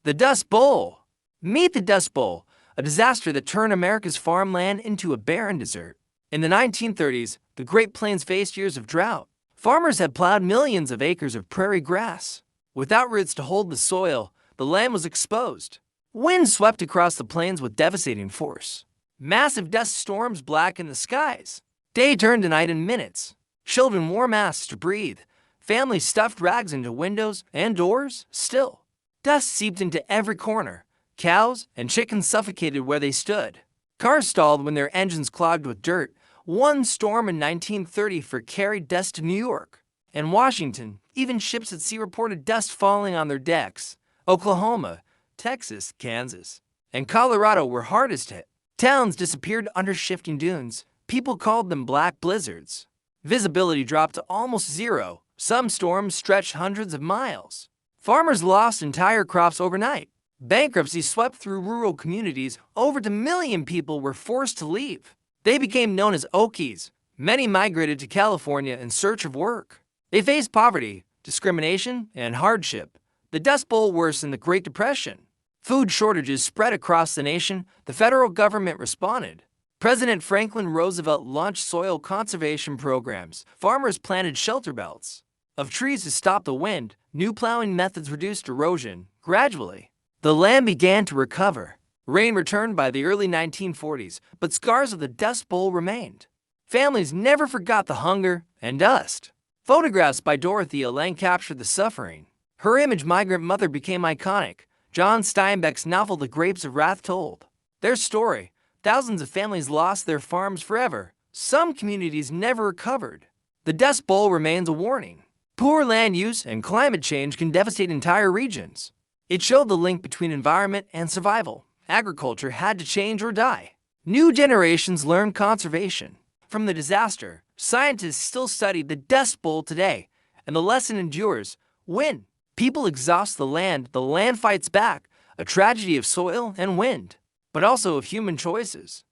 The Dust Bowl. Meet the Dust Bowl, a disaster that turned America's farmland into a barren desert. In the 1930s, the Great Plains faced years of drought. Farmers had plowed millions of acres of prairie grass. Without roots to hold the soil, the land was exposed. Wind swept across the plains with devastating force. Massive dust storms blackened the skies. Day turned to night in minutes. Children wore masks to breathe. Families stuffed rags into windows and doors. Still, dust seeped into every corner. Cows and chickens suffocated where they stood. Cars stalled when their engines clogged with dirt. One storm in 1930 carried dust to New York. In Washington, even ships at sea reported dust falling on their decks. Oklahoma, Texas, Kansas, and Colorado were hardest hit. Towns disappeared under shifting dunes. People called them black blizzards. Visibility dropped to almost zero. Some storms stretched hundreds of miles. Farmers lost entire crops overnight. Bankruptcy swept through rural communities. Over 1 million people were forced to leave. They became known as Okies. Many migrated to California in search of work. They faced poverty, discrimination, and hardship. The Dust Bowl worsened the Great Depression. Food shortages spread across the nation. The federal government responded. President Franklin Roosevelt launched soil conservation programs. Farmers planted shelter belts of trees to stop the wind. New plowing methods reduced erosion. Gradually, the land began to recover. Rain returned by the early 1940s, but scars of the Dust Bowl remained. Families never forgot the hunger and dust. Photographs by Dorothea Lange captured the suffering. Her image, Migrant Mother, became iconic. John Steinbeck's novel The Grapes of Wrath told their story. Thousands of families lost their farms forever. Some communities never recovered. The Dust Bowl remains a warning. Poor land use and climate change can devastate entire regions. It showed the link between environment and survival. Agriculture had to change or die. New generations learned conservation. From the disaster, scientists still study the Dust Bowl today, and the lesson endures. When people exhaust the land fights back, a tragedy of soil and wind, but also of human choices.